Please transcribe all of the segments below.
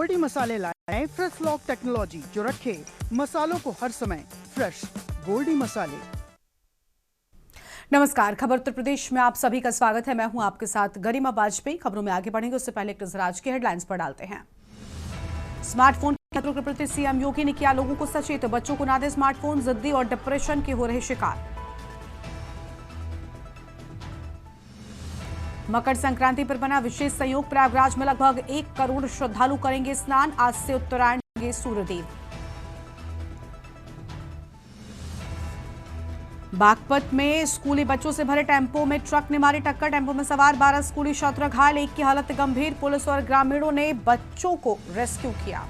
गोल्डी मसाले लाए fresh lock technology जो रखे मसालों को हर समय फ्रेश। गोल्डी मसाले। नमस्कार, खबर उत्तर प्रदेश में आप सभी का स्वागत है। मैं हूं आपके साथ गरिमा वाजपेयी। खबरों में आगे बढ़ेंगे उससे पहले एक नजर आज की हेडलाइंस पर डालते हैं। स्मार्टफोन के खतरों के प्रति सीएम योगी ने किया लोगों को सचेत। बच्चों को ना दे स्मार्टफोन, जिद्दी और डिप्रेशन के हो रहे शिकार। मकर संक्रांति पर बना विशेष संयोग। प्रयागराज में लगभग 1 करोड़ श्रद्धालु करेंगे स्नान। आज से उत्तरायण होंगे सूर्यदेव। बागपत में स्कूली बच्चों से भरे टेम्पो में ट्रक ने मारी टक्कर। टेम्पो में सवार 12 स्कूली छात्र घायल, एक की हालत गंभीर। पुलिस और ग्रामीणों ने बच्चों को रेस्क्यू किया।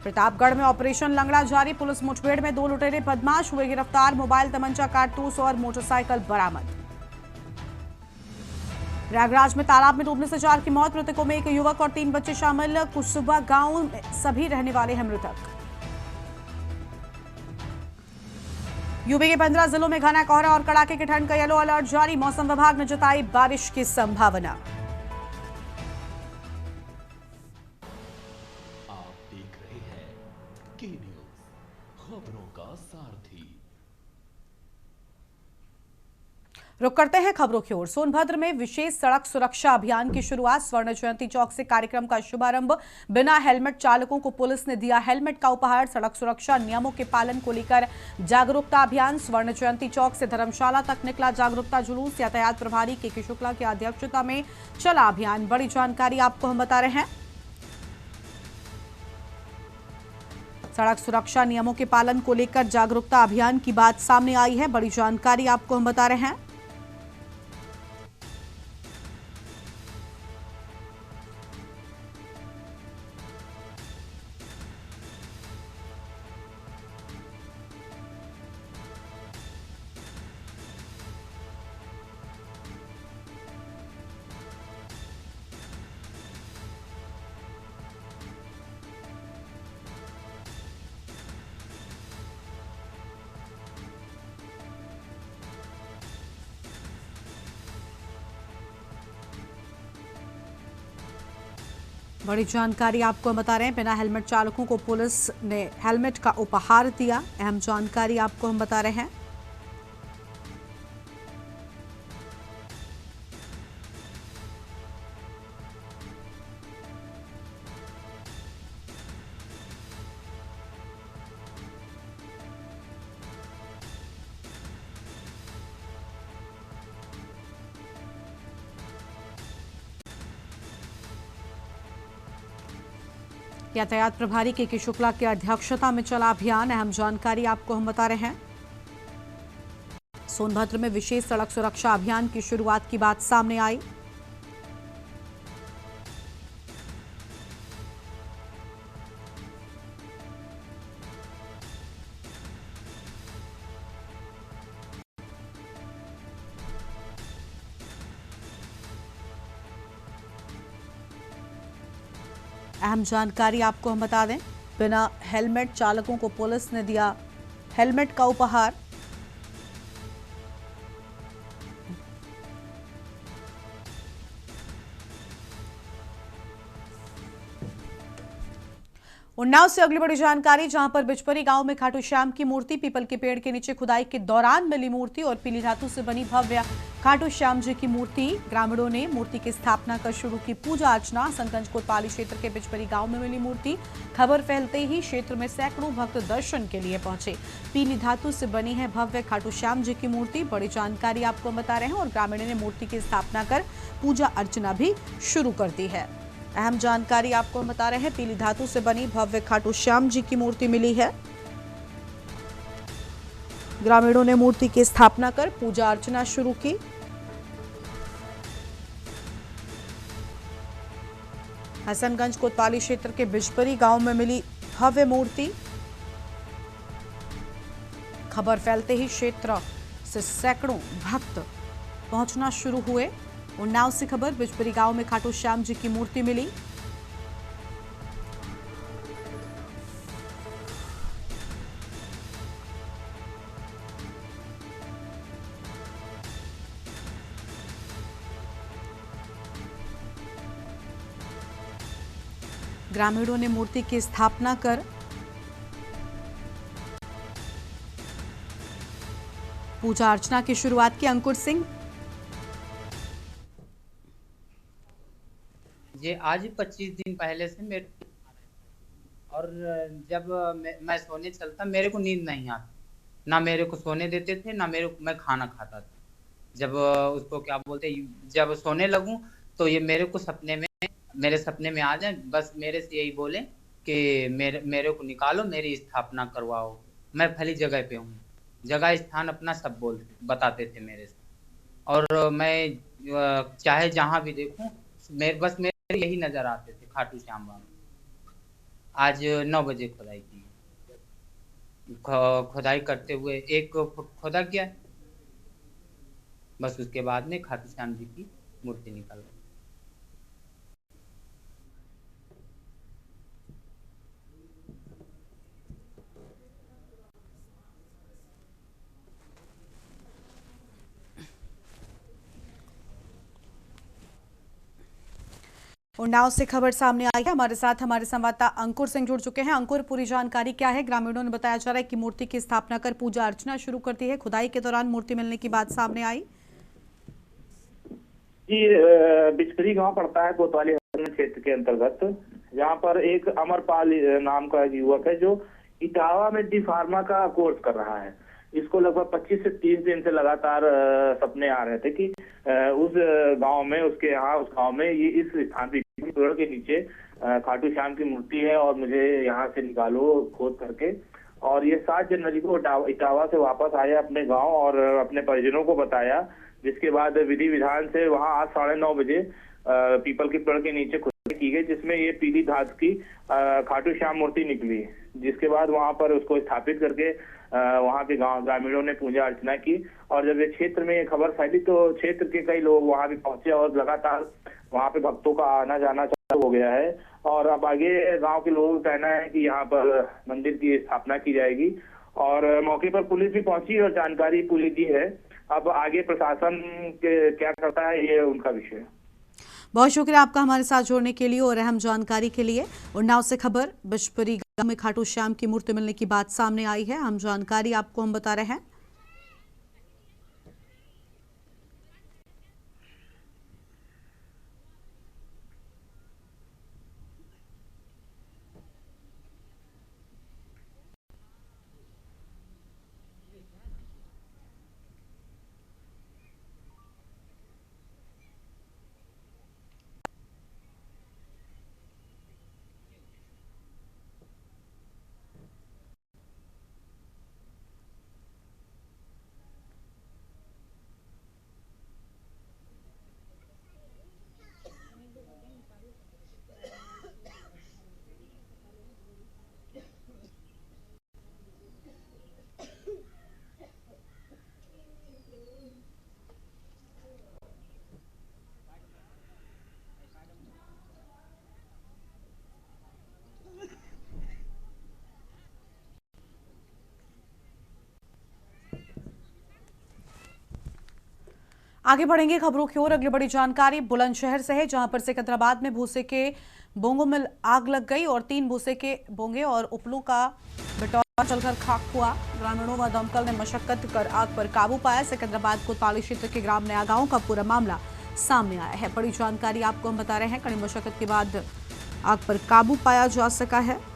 प्रतापगढ़ में ऑपरेशन लंगड़ा जारी। पुलिस मुठभेड़ में 2 लुटेरे बदमाश हुए गिरफ्तार। मोबाइल, तमंचा, कारतूस और मोटरसाइकिल बरामद। प्रयागराज में तालाब में डूबने से 4 की मौत। मृतकों में 1 युवक और 3 बच्चे शामिल। कुशुबा गांव में सभी रहने वाले हैं मृतक। यूपी के 15 जिलों में घना कोहरा और कड़ाके की ठंड का येलो अलर्ट जारी। मौसम विभाग ने जताई बारिश की संभावना। आप देख रहे हैं के न्यूज़, खबरों का सारथी। रुक करते हैं खबरों की ओर। सोनभद्र में विशेष सड़क सुरक्षा अभियान की शुरुआत। स्वर्ण जयंती चौक से कार्यक्रम का शुभारंभ। बिना हेलमेट चालकों को पुलिस ने दिया हेलमेट का उपहार। सड़क सुरक्षा नियमों के पालन को लेकर जागरूकता अभियान। स्वर्ण जयंती चौक से धर्मशाला तक निकला जागरूकता जुलूस। यातायात प्रभारी के शुक्ला की अध्यक्षता में चला अभियान। बड़ी जानकारी आपको हम बता रहे हैं। सड़क सुरक्षा नियमों के पालन को लेकर जागरूकता अभियान की बात सामने आई है। बड़ी जानकारी आपको हम बता रहे हैं। बड़ी जानकारी आपको बता रहे हैं। बिना हेलमेट चालकों को पुलिस ने हेलमेट का उपहार दिया। अहम जानकारी आपको हम बता रहे हैं। यातायात प्रभारी के शुक्ला की अध्यक्षता में चला अभियान। अहम जानकारी आपको हम बता रहे हैं। सोनभद्र में विशेष सड़क सुरक्षा अभियान की शुरुआत की बात सामने आई। अहम जानकारी आपको हम बता दें। बिना हेलमेट चालकों को पुलिस ने दिया हेलमेट का उपहार। उन्नाव से अगली बड़ी जानकारी, जहां पर बिचपरी गांव में खाटू श्याम की मूर्ति। पीपल के पेड़ के नीचे खुदाई के दौरान मिली मूर्ति और पीली धातु से बनी भव्य खाटू श्याम जी की मूर्ति। ग्रामीणों ने मूर्ति की स्थापना कर शुरू की पूजा अर्चना। हसनगंज कोतवाली क्षेत्र के बिचपरी गांव में मिली मूर्ति। खबर फैलते ही क्षेत्र में सैकड़ों भक्त दर्शन के लिए पहुंचे। पीली धातु से बनी है भव्य खाटू श्याम जी की मूर्ति। बड़ी जानकारी आपको बता रहे हैं। और ग्रामीणों ने मूर्ति की स्थापना कर पूजा अर्चना भी शुरू कर दी है। अहम जानकारी आपको बता रहे हैं। पीली धातु से बनी भव्य खाटू श्याम जी की मूर्ति मिली है। ग्रामीणों ने मूर्ति की स्थापना कर पूजा अर्चना शुरू की। हसनगंज कोतवाली क्षेत्र के बिचपरी गांव में मिली भव्य मूर्ति। खबर फैलते ही क्षेत्र से सैकड़ों भक्त पहुंचना शुरू हुए। उन्नाव से खबर, बिचपरी गांव में खाटू श्याम जी की मूर्ति मिली। ग्रामीणों ने मूर्ति की स्थापना कर पूजा अर्चना की शुरुआत की। अंकुर सिंह, ये आज 25 दिन पहले से मेरे और जब मैं सोने चलता मेरे को नींद नहीं आती, ना मेरे को सोने देते थे ना मैं खाना खाता था। जब उसको क्या बोलते, जब सोने लगूं तो ये मेरे सपने में आ जाए, बस मेरे से यही बोले कि मेरे को निकालो, मेरी स्थापना करवाओ, मैं भली जगह पे हूँ। जगह स्थान अपना सब बताते थे मेरे से। और मैं चाहे जहाँ भी देखूं मेरे यही नजर आते थे खाटू श्याम बाबा। आज 9 बजे खुदाई की, खुदाई करते हुए 1 फुट खोदा गया, बस उसके बाद में खाटू श्याम जी की मूर्ति निकल गई। उन्नाव से खबर सामने आई है। हमारे साथ हमारे संवाददाता अंकुर सिंह जुड़ चुके हैं। अंकुर, पूरी जानकारी क्या है? ग्रामीणों ने बताया जा रहा है कि मूर्ति की स्थापना कर पूजा अर्चना शुरू करती है। खुदाई के दौरान मूर्ति मिलने की बात सामने आई। जी, बिचकरी गांव पड़ता है कोतवाली क्षेत्र के अंतर्गत, जहां पर एक अमरपाल नाम का युवक है जो इटावा में डी फार्मा का कोर्स कर रहा है। इसको लगभग 25 से 30 दिन से लगातार सपने आ रहे थे कि उस गांव में, उसके यहाँ उस गांव में ये इस स्थान पे पेड़ के नीचे खाटू श्याम की मूर्ति है और मुझे यहाँ से निकालो खोद करके। और ये 7 जनवरी को इटावा से वापस आया अपने गांव और अपने परिजनों को बताया, जिसके बाद विधि विधान से वहां आज 9:30 बजे पीपल के पेड़ के नीचे खुदाई की गई, जिसमें ये पीली धातु की खाटू श्याम मूर्ति निकली। जिसके बाद वहां पर उसको स्थापित करके वहां के ग्रामीणों ने पूजा अर्चना की। और जब ये क्षेत्र में ये खबर फैली तो क्षेत्र के कई लोग वहां भी पहुंचे और लगातार वहां पे भक्तों का आना जाना चालू हो गया है। और अब आगे गांव के लोगों का कहना है कि यहाँ पर मंदिर की स्थापना की जाएगी और मौके पर पुलिस भी पहुंची और जानकारी पुलिस दी है। अब आगे प्रशासन क्या करता है ये उनका विषय है। बहुत शुक्रिया आपका हमारे साथ जोड़ने के लिए और अहम जानकारी के लिए। उन्नाव से खबर, बिचपरी गांव में खाटू श्याम की मूर्ति मिलने की बात सामने आई है। हम जानकारी आपको हम बता रहे हैं। आगे बढ़ेंगे खबरों की ओर। अगली बड़ी जानकारी बुलंदशहर से है, जहां पर सिकंदराबाद में भूसे के बोंगों में आग लग गई और 3 भूसे के बोंगे और उपलों का बटौरा चलकर खाक हुआ। ग्रामीणों व दमकल ने मशक्कत कर आग पर काबू पाया। सिकंदराबाद कोतवाली क्षेत्र के ग्राम नया गांव का पूरा मामला सामने आया है। बड़ी जानकारी आपको हम बता रहे हैं। कड़ी मशक्कत के बाद आग पर काबू पाया जा सका है।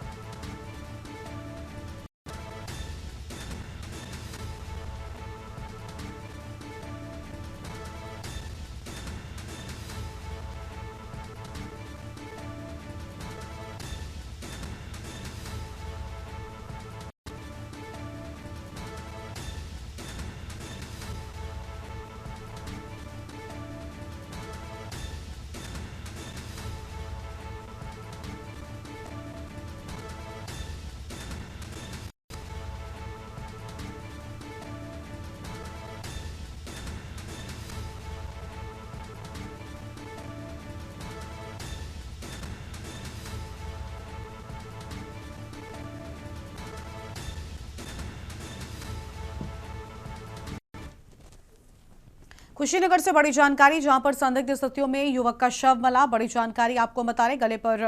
कुशीनगर से बड़ी जानकारी, जहां पर संदिग्ध स्थितियों में युवक का शव मिला। बड़ी जानकारी आपको बता रहे, गले पर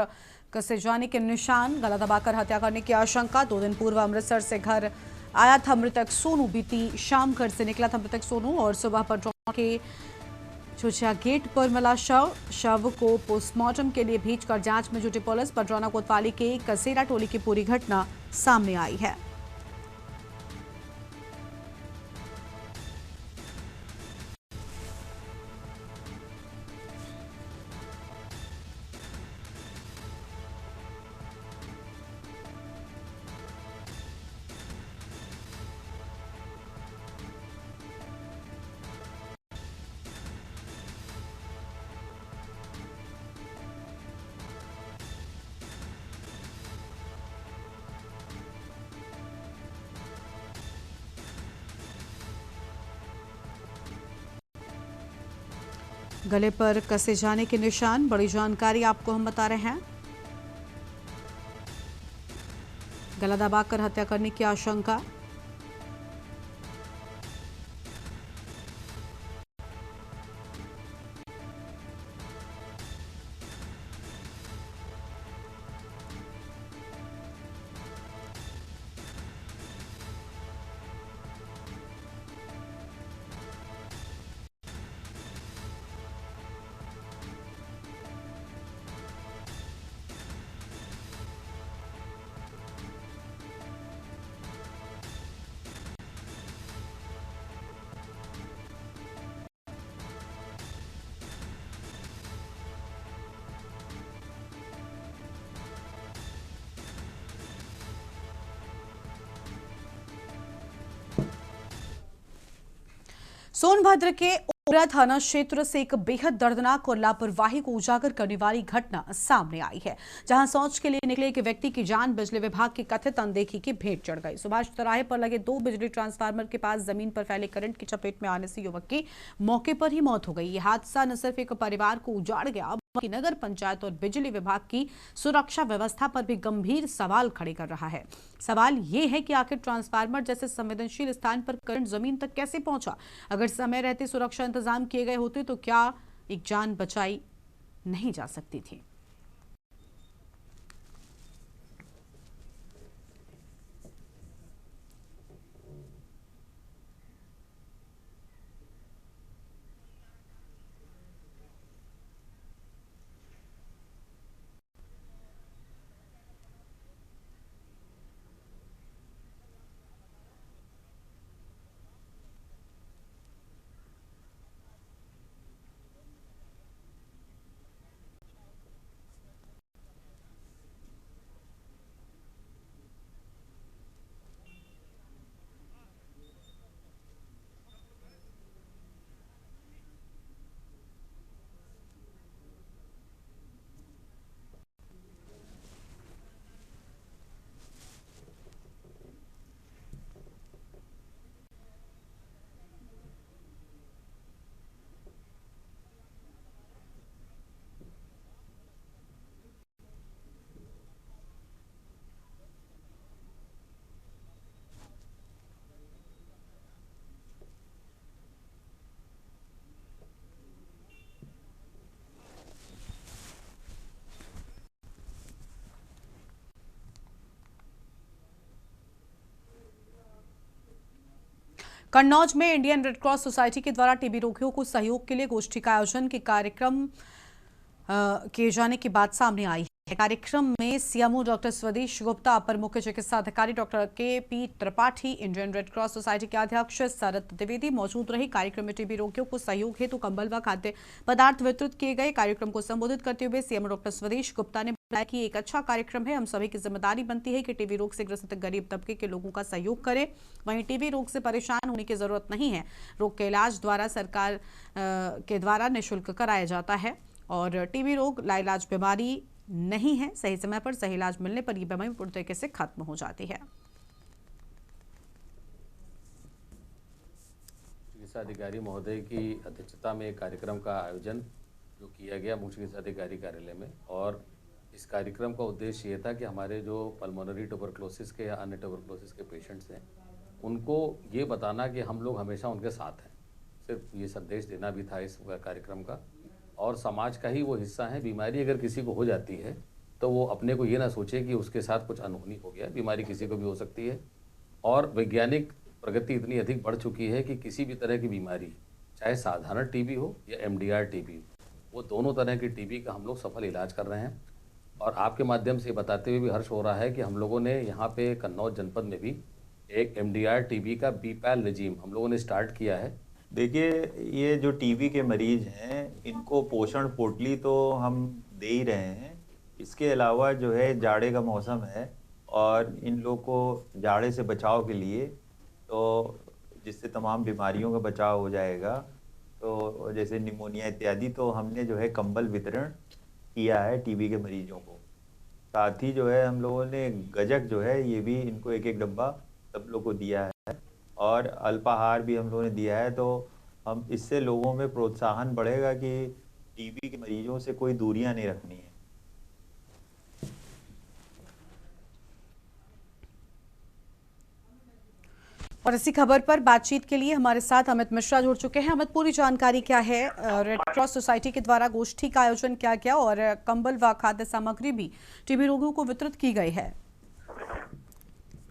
कसे जाने के निशान, गला दबाकर हत्या करने की आशंका। 2 दिन पूर्व अमृतसर से घर आया था मृतक सोनू। बीती शाम घर से निकला था मृतक सोनू और सुबह पटरौना के चुचिया गेट पर मिला शव को पोस्टमार्टम के लिए भेजकर जांच में जुटी पुलिस। पटरौना कोतवाली के कसेरा टोली की पूरी घटना सामने आई है। गले पर कसे जाने के निशान, बड़ी जानकारी आपको हम बता रहे हैं। गला दबाकर हत्या करने की आशंका। सोनभद्र के ओरा थाना क्षेत्र से एक बेहद दर्दनाक और लापरवाही को उजागर करने वाली घटना सामने आई है, जहां शौच के लिए निकले एक व्यक्ति की जान बिजली विभाग की कथित अनदेखी की भेंट चढ़ गई। सुभाष चौराहे पर लगे 2 बिजली ट्रांसफार्मर के पास जमीन पर फैले करंट की चपेट में आने से युवक की मौके पर ही मौत हो गई। यह हादसा न सिर्फ एक परिवार को उजाड़ गया, बल्कि नगर पंचायत और बिजली विभाग की सुरक्षा व्यवस्था पर भी गंभीर सवाल खड़े कर रहा है। सवाल ये है कि आखिर ट्रांसफार्मर जैसे संवेदनशील स्थान पर करंट जमीन तक कैसे पहुंचा? अगर समय रहते सुरक्षा इंतजाम किए गए होते तो क्या एक जान बचाई नहीं जा सकती थी? कन्नौज में इंडियन रेड क्रॉस सोसाइटी के द्वारा टीबी रोगियों को सहयोग के लिए गोष्ठी का आयोजन के कार्यक्रम किए जाने की बात सामने आई है। कार्यक्रम में सीएमओ डॉक्टर स्वदेश गुप्ता, अपर मुख्य चिकित्सा अधिकारी doctor KP. Tripathi, Indian red cross society के अध्यक्ष शरद द्विवेदी मौजूद रहे। कार्यक्रम में टीबी रोगियों को सहयोग हेतु कंबल व खाद्य पदार्थ वितरित किए गए। कार्यक्रम को संबोधित करते हुए सीएमओ डॉक्टर स्वदेश गुप्ता ने बताया कि एक अच्छा कार्यक्रम है। हम सभी की जिम्मेदारी बनती है कि टीबी रोग से ग्रसित गरीब तबके के लोगों का सहयोग करें। वहीं टीबी रोग से परेशान होने की जरूरत नहीं है। रोग के इलाज द्वारा सरकार के द्वारा निःशुल्क कराया जाता है और टीबी रोग लाइलाज बीमारी नहीं है। सही समय पर सही इलाज मिलने पर यह बीमारी पूरी तरीके से खत्म हो जाती है। चिकित्सा अधिकारी महोदय की अध्यक्षता में एक कार्यक्रम का आयोजन जो किया गया मुख्य चिकित्सा अधिकारी कार्यालय में, और इस कार्यक्रम का उद्देश्य ये था कि हमारे जो पल्मोनरी ट्यूबरक्लोसिस के या अन्य ट्यूबरक्लोसिस के पेशेंट्स हैं उनको ये बताना कि हम लोग हमेशा उनके साथ हैं। सिर्फ ये संदेश देना भी था इस कार्यक्रम का, और समाज का ही वो हिस्सा है। बीमारी अगर किसी को हो जाती है तो वो अपने को ये ना सोचे कि उसके साथ कुछ अनहोनी हो गया। बीमारी किसी को भी हो सकती है और वैज्ञानिक प्रगति इतनी अधिक बढ़ चुकी है कि किसी भी तरह की बीमारी, चाहे साधारण टीबी हो या एमडीआर टीबी हो, वो दोनों तरह की टीबी का हम लोग सफल इलाज कर रहे हैं। और आपके माध्यम से बताते हुए भी हर्ष हो रहा है कि हम लोगों ने यहाँ पे कन्नौज जनपद में भी एक एमडीआर टीबी का बीपैल रेजीम हम लोगों ने स्टार्ट किया है। देखिए, ये जो टीबी के मरीज हैं, इनको पोषण पोटली तो हम दे ही रहे हैं। इसके अलावा जो है जाड़े का मौसम है और इन लोग को जाड़े से बचाव के लिए, तो जिससे तमाम बीमारियों का बचाव हो जाएगा, तो जैसे निमोनिया इत्यादि, तो हमने जो है कंबल वितरण किया है टीबी के मरीजों को। साथ ही जो है हम लोगों ने गजक जो है ये भी इनको एक एक डब्बा सब लोग को दिया है और अल्पाहार भी हम लोगों ने दिया है। तो हम इससे लोगों में प्रोत्साहन बढ़ेगा कि टीबी के मरीजों से कोई दूरियां नहीं रखनी है। और इसी खबर पर बातचीत के लिए हमारे साथ अमित मिश्रा जुड़ चुके हैं। अमित, पूरी जानकारी क्या है? रेड क्रॉस सोसाइटी के द्वारा गोष्ठी का आयोजन किया गया और कंबल व खाद्य सामग्री भी टीबी रोगियों को वितरित की गई है।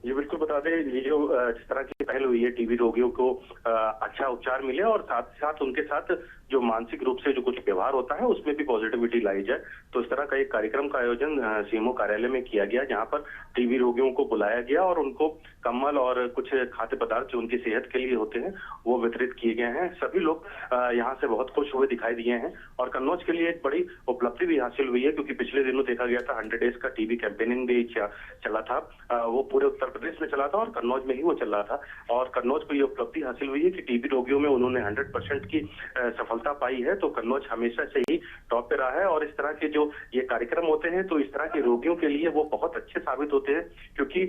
ये बिल्कुल बता दें, ये जो जिस तरह की पहल हुई है टीबी रोगियों को अच्छा उपचार मिले और साथ साथ उनके साथ जो मानसिक रूप से जो कुछ व्यवहार होता है उसमें भी पॉजिटिविटी लाई जाए, तो इस तरह का एक कार्यक्रम का आयोजन सीएमओ कार्यालय में किया गया, जहां पर टीबी रोगियों को बुलाया गया और उनको कम्बल और कुछ खाद्य पदार्थ जो उनकी सेहत के लिए होते हैं वो वितरित किए गए हैं। सभी लोग यहाँ से बहुत खुश हुए दिखाई दिए हैं और कन्नौज के लिए एक बड़ी उपलब्धि भी हासिल हुई है, क्योंकि पिछले दिनों देखा गया था 100 डेज का टीबी कैंपेनिंग भी चला था। वो पूरे उत्तर प्रदेश में चला था और कन्नौज में ही वो चल रहा था और कन्नौज को ये उपलब्धि हासिल हुई है कि टीबी रोगियों में उन्होंने 100% की सफलता पाई है। तो कन्नौज हमेशा से ही टॉप पे रहा है और इस तरह के जो ये कार्यक्रम होते हैं तो इस तरह के रोगियों के लिए वो बहुत अच्छे साबित होते हैं, क्योंकि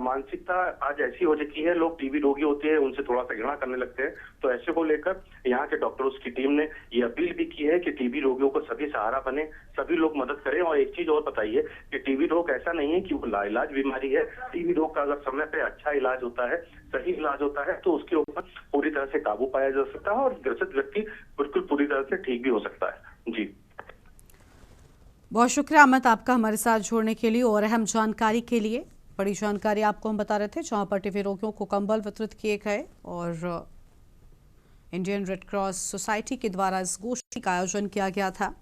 मानसिकता आज ऐसी हो चुकी है, लोग टीबी रोगी होते हैं उनसे थोड़ा सा घृणा करने लगते हैं। तो ऐसे को लेकर यहाँ के डॉक्टरों की टीम ने ये अपील भी की है कि टीबी रोगियों को सभी सहारा बने, सभी लोग मदद करें। और एक चीज और बताइए कि टीबी रोग ऐसा नहीं है कि वो लाइलाज बीमारी है। टीबी रोग का अगर समय पे अच्छा इलाज होता है, सही इलाज होता है, तो उसके ऊपर पूरी तरह से काबू पाया जा सकता है और ग्रसित व्यक्ति बिल्कुल पूरी तरह से ठीक भी हो सकता है। जी, बहुत शुक्रिया अमित आपका हमारे साथ जुड़ने के लिए और अहम जानकारी के लिए। बड़ी जानकारी आपको हम बता रहे थे, जहां पर टीबी रोगियों को कंबल वितरित किए गए और इंडियन रेड क्रॉस सोसाइटी के द्वारा इस गोष्ठी का आयोजन किया गया था।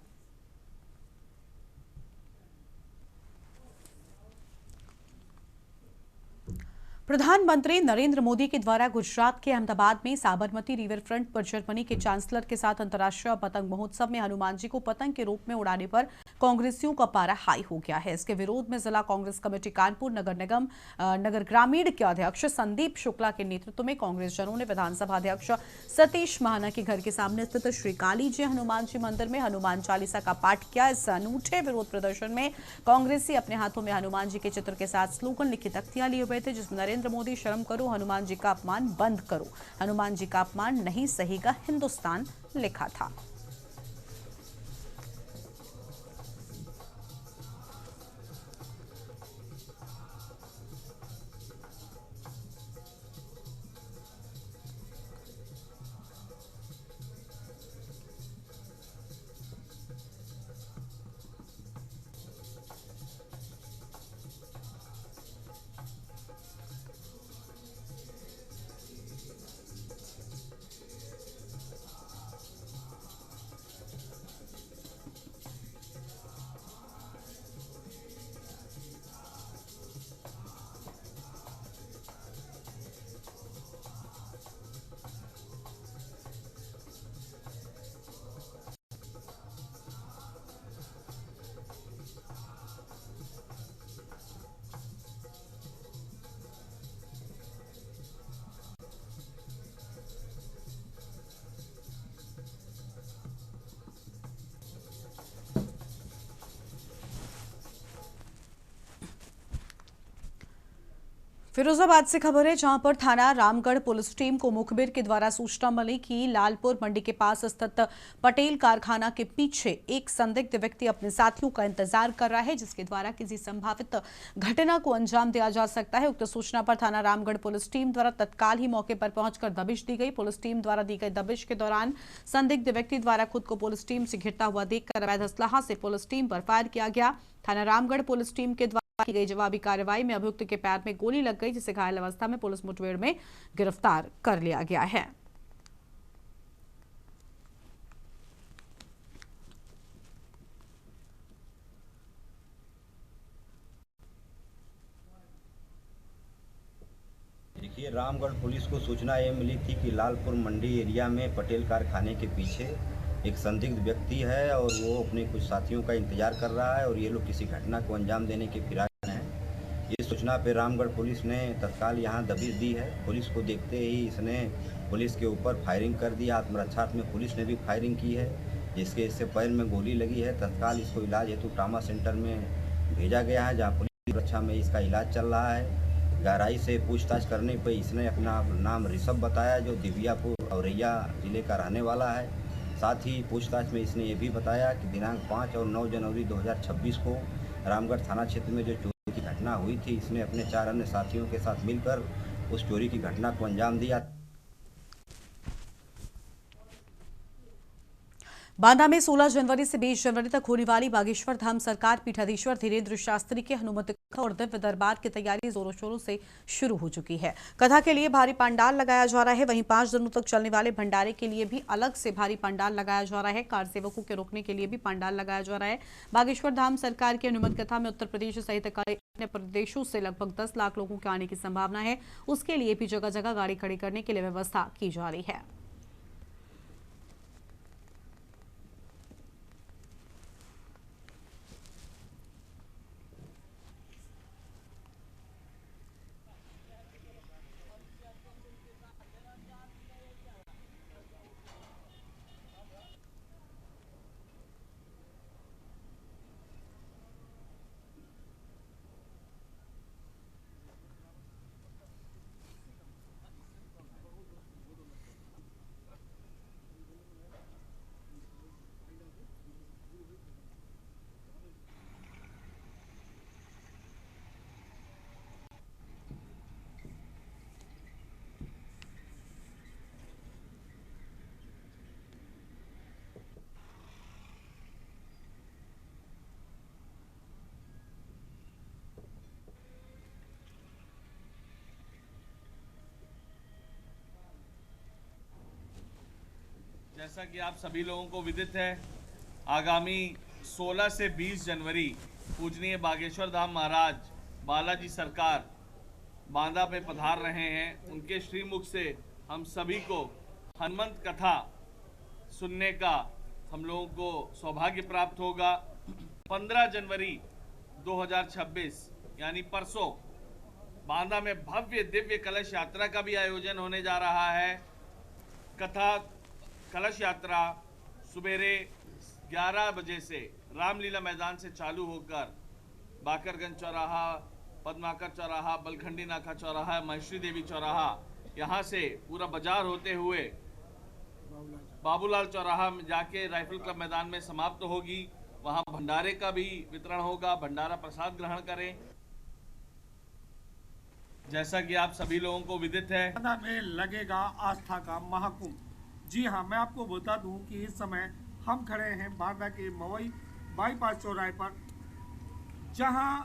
प्रधानमंत्री नरेंद्र मोदी के द्वारा गुजरात के अहमदाबाद में साबरमती रिवर फ्रंट पर जर्मनी के चांसलर के साथ अंतर्राष्ट्रीय पतंग महोत्सव में हनुमान जी को पतंग के रूप में उड़ाने पर कांग्रेसियों का पारा हाई हो गया है। इसके विरोध में जिला कांग्रेस कमेटी कानपुर नगर ग्रामीण के अध्यक्ष संदीप शुक्ला के नेतृत्व में कांग्रेस जनों ने विधानसभा अध्यक्ष सतीश महाना के घर के सामने स्थित श्री काली जी हनुमान जी मंदिर में हनुमान चालीसा का पाठ किया। इस अनूठे विरोध प्रदर्शन में कांग्रेसी अपने हाथों में हनुमान जी के चित्र के साथ स्लोगन लिखी तख्तियां लिए हुए थे, जिसमें नरेंद्र मोदी शर्म करो, हनुमान जी का अपमान बंद करो, हनुमान जी का अपमान नहीं सहेगा हिंदुस्तान लिखा था। फिरोजाबाद से खबर है, जहां पर थाना रामगढ़ पुलिस टीम को मुखबिर के द्वारा सूचना मिली कि लालपुर मंडी के पास स्थित पटेल कारखाना के पीछे एक संदिग्ध व्यक्ति अपने साथियों का इंतजार कर रहा है, जिसके द्वारा किसी संभावित घटना को अंजाम दिया जा सकता है। उक्त सूचना पर थाना रामगढ़ पुलिस टीम द्वारा तत्काल ही मौके पर पहुंचकर दबिश दी गई। पुलिस टीम द्वारा दी गई दबिश के दौरान संदिग्ध व्यक्ति द्वारा खुद को पुलिस टीम से घिरता हुआ देखकर अवैध असलाहा से पुलिस टीम पर फायर किया गया। थाना रामगढ़ पुलिस टीम के द्वारा की गई जवाबी कार्रवाई में अभियुक्त के पैर में गोली लग गई, जिसे घायल अवस्था में पुलिस मुठभेड़ में गिरफ्तार कर लिया गया है। देखिए, रामगढ़ पुलिस को सूचना ये मिली थी कि लालपुर मंडी एरिया में पटेल कारखाने के पीछे एक संदिग्ध व्यक्ति है और वो अपने कुछ साथियों का इंतजार कर रहा है और ये लोग किसी घटना को अंजाम देने के फिराक में हैं। ये सूचना पे रामगढ़ पुलिस ने तत्काल यहाँ दबिश दी है। पुलिस को देखते ही इसने पुलिस के ऊपर फायरिंग कर दी। आत्मरक्षार्थ में पुलिस ने भी फायरिंग की है, जिसके इससे पैर में गोली लगी है। तत्काल इसको इलाज हेतु ट्रामा सेंटर में भेजा गया है, जहाँ पुलिस सुरक्षा में इसका इलाज चल रहा है। गहराई से पूछताछ करने पर इसने अपना नाम ऋषभ बताया, जो दिव्यापुर औरैया जिले का रहने वाला है। साथ ही पूछताछ में इसने ये भी बताया कि दिनांक 5 और 9 जनवरी 2026 को रामगढ़ थाना क्षेत्र में जो चोरी की घटना हुई थी, इसने अपने 4 अन्य साथियों के साथ मिलकर उस चोरी की घटना को अंजाम दिया। बांदा में 16 जनवरी से 20 जनवरी तक होने वाली बागेश्वर धाम सरकार पीठाधीश्वर धीरेन्द्र शास्त्री के हनुमत कथा और दिव्य दरबार की तैयारी जोरों शोरों से शुरू हो चुकी है। कथा के लिए भारी पंडाल लगाया जा रहा है, वहीं 5 दिनों तक चलने वाले भंडारे के लिए भी अलग से भारी पंडाल लगाया जा रहा है। कार सेवकों के रोकने के लिए भी पंडाल लगाया जा रहा है। बागेश्वर धाम सरकार की हनुमत कथा में उत्तर प्रदेश सहित अन्य प्रदेशों से लगभग 10 लाख लोगों के आने की संभावना है। उसके लिए भी जगह जगह गाड़ी खड़ी करने के लिए व्यवस्था की जा रही है। जैसा कि आप सभी लोगों को विदित है, आगामी 16 से 20 जनवरी पूजनीय बागेश्वर धाम महाराज बालाजी सरकार बांदा में पधार रहे हैं। उनके श्रीमुख से हम सभी को हनुमंत कथा सुनने का हम लोगों को सौभाग्य प्राप्त होगा। 15 जनवरी 2026 यानी परसों बांदा में भव्य दिव्य कलश यात्रा का भी आयोजन होने जा रहा है। कथा कलश यात्रा सुबेरे 11 बजे से रामलीला मैदान से चालू होकर बाकरगंज चौराहा, पद्माकर चौराहा, बलखंडी नाका चौराहा, महेश्वरी देवी चौराहा, यहाँ से पूरा बाजार होते हुए बाबूलाल चौराहा में जाके राइफल क्लब मैदान में समाप्त होगी। वहाँ भंडारे का भी वितरण होगा, भंडारा प्रसाद ग्रहण करें। जैसा कि आप सभी लोगों को विदित है, में लगेगा आस्था का महाकुंभ। जी हाँ, मैं आपको बता दूं कि इस समय हम खड़े हैं बांदा के मवई बाईपास चौराहे पर, जहां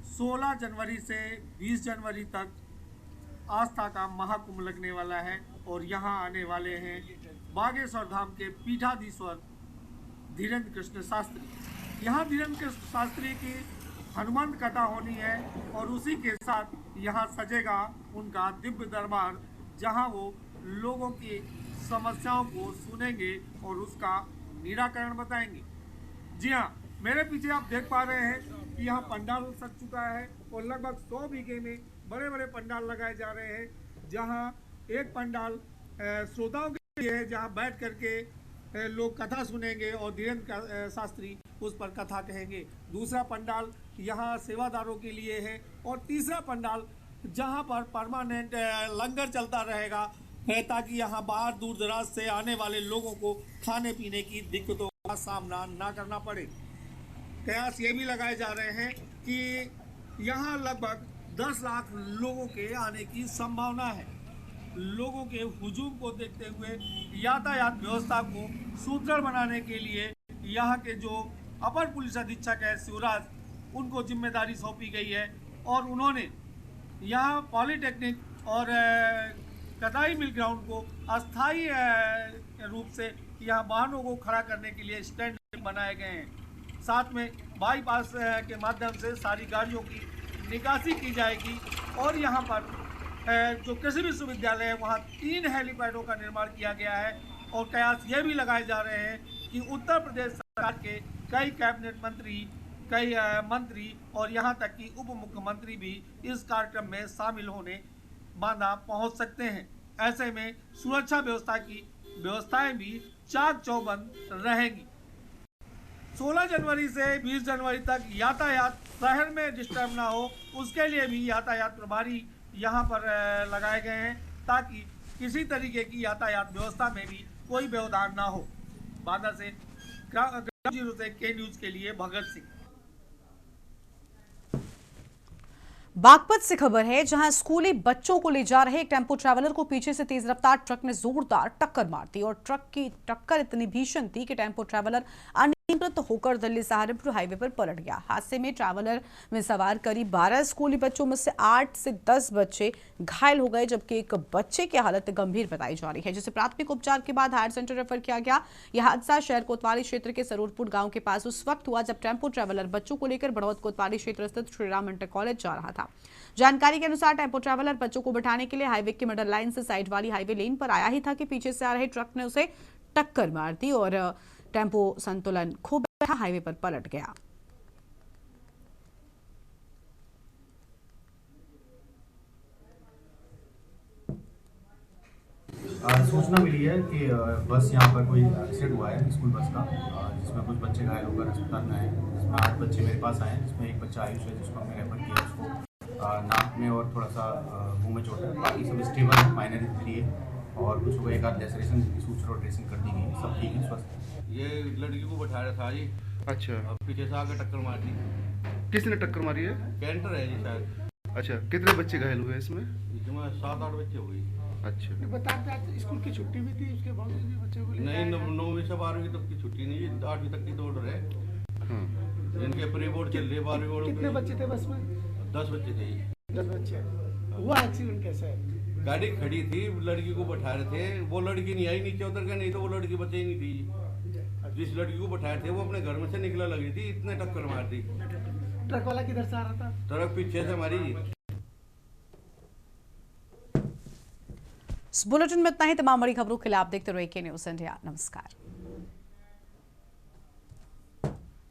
16 जनवरी से 20 जनवरी तक आस्था का महाकुंभ लगने वाला है। और यहां आने वाले हैं बागेश्वर धाम के पीठाधीश्वर धीरेन्द्र कृष्ण शास्त्री। यहाँ धीरेन्द्र कृष्ण शास्त्री की हनुमंत कथा होनी है और उसी के साथ यहाँ सजेगा उनका दिव्य दरबार, जहाँ वो लोगों की समस्याओं को सुनेंगे और उसका निराकरण बताएंगे। जी हाँ, मेरे पीछे आप देख पा रहे हैं कि यहाँ पंडाल सज चुका है और लगभग 100 बीघे में बड़े बड़े पंडाल लगाए जा रहे हैं, जहाँ एक पंडाल श्रोताओं के लिए है, जहाँ बैठ करके लोग कथा सुनेंगे और धीरेन्द्र शास्त्री उस पर कथा कहेंगे। दूसरा पंडाल यहाँ सेवादारों के लिए है और तीसरा पंडाल जहां पर परमानेंट लंगर चलता रहेगा ताकि यहां बाहर दूर दराज से आने वाले लोगों को खाने पीने की दिक्कतों का सामना ना करना पड़े। कयास ये भी लगाए जा रहे हैं कि यहां लगभग 10 लाख लोगों के आने की संभावना है। लोगों के हुजूम को देखते हुए यातायात व्यवस्था को सुदृढ़ बनाने के लिए यहाँ के जो अपर पुलिस अधीक्षक है शिवराज, उनको जिम्मेदारी सौंपी गई है और उन्होंने यहाँ पॉलीटेक्निक और कटाई मिल ग्राउंड को अस्थायी रूप से यहाँ वाहनों को खड़ा करने के लिए स्टैंड बनाए गए हैं। साथ में बाईपास के माध्यम से सारी गाड़ियों की निकासी की जाएगी और यहाँ पर जो कृषि विश्वविद्यालय है वहाँ 3 हेलीपैडों का निर्माण किया गया है। और कयास ये भी लगाए जा रहे हैं कि उत्तर प्रदेश सरकार के कई कैबिनेट मंत्री, कई मंत्री और यहाँ तक कि उप मुख्यमंत्री भी इस कार्यक्रम में शामिल होने बांदा पहुँच सकते हैं। ऐसे में सुरक्षा व्यवस्था की व्यवस्थाएं भी चाक चौबंद रहेंगी। 16 जनवरी से 20 जनवरी तक यातायात शहर में डिस्टर्ब ना हो, उसके लिए भी यातायात प्रभारी यहाँ पर लगाए गए हैं ताकि किसी तरीके की यातायात व्यवस्था में भी कोई व्यवधान ना हो। बांदा से ग्राउंड जीरो से के न्यूज के लिए भगत सिंह। बागपत से खबर है, जहां स्कूली बच्चों को ले जा रहे एक टेम्पो ट्रैवलर को पीछे से तेज रफ्तार ट्रक ने जोरदार टक्कर मार दी और ट्रक की टक्कर इतनी भीषण थी कि टेम्पो ट्रैवलर अनियंत्रित होकर दिल्ली सहारनपुर हाईवे पर पलट गया। हादसे में ट्रैवलर में सवार करीब 12 स्कूली बच्चों में से 8 से 10 बच्चे घायल हो गए, जबकि एक बच्चे की हालत गंभीर बताई जा रही है, जिसे प्राथमिक उपचार के बाद हायर सेंटर रेफर किया गया। यह हादसा शहर कोतवाली क्षेत्र के सरूरपुर गांव के पास उस वक्त हुआ जब टेम्पो ट्रैवलर बच्चों को लेकर बढ़ौत कोतवाली क्षेत्र स्थित श्रीराम इंटर कॉलेज जा रहा था। जानकारी के अनुसार टेम्पो ट्रैवलर बच्चों को बिठाने के लिए हाईवे की मिडल लाइन से साइड वाली हाईवे लेन पर आया ही था कि पीछे से आ रहे ट्रक ने उसे टक्कर मार दी और टेम्पो संतुलन खो बैठा, हाईवे पर पलट गया। सूचना मिली है कि बस यहाँ पर कोई एक्सीडेंट हुआ है स्कूल बस का, जिसमें कुछ बच्चे घायल होकर अस्पताल में आए, जिसमें 8 बच्चे मेरे पास आए हैं, जिसमें एक बच्चा आयुष है जिसको हमने रेफर किया। उसको नाक में और थोड़ा सा मुंह में चोट है, बाकी सब स्टेबल माइनर इंजरी है और कुछ को एक आध लैसरेशन की सूचना और ड्रेसिंग कर दी गई, सब ठीक है, स्वस्थ। ये लड़की को बैठा रहा था जी। अच्छा, अब पीछे से आकर टक्कर मार दी। किसने टक्कर मारी है? कैंटर है जी शायद। अच्छा, कितने बच्चे घायल हुए इसमें? इसमें 7-8 बच्चे हो गए। अच्छा, बताते स्कूल की छुट्टी भी थी, उसके बावजूद भी बच्चों को नहीं, 9वीं से 12वीं तक की छुट्टी नहीं, 8वीं तक की तो ऑर्डर है। जिनके प्री बोर्ड चल रहे 12वीं बोर्ड। कितने बच्चे थे बस में? 10 बच्चे थे। 10 बच्चे। हुआ एक्सीडेंट कैसा है? गाड़ी खड़ी थी, लड़की को बैठा रहे थे, वो लड़की नहीं आई नीचे उतर के, नहीं तो वो लड़की बचे ही नहीं थी। जिस लड़की को बैठाए थे वो अपने घर में से निकला लगी थी, इतने टक्कर मार दी। ट्रक वाला किधर से आ रहा था? ट्रक पीछे से मारी। इस बुलेटिन में इतना ही। तमाम बड़ी खबरों के लिए आप देखते रहिए के न्यूज़ इंडिया। नमस्कार।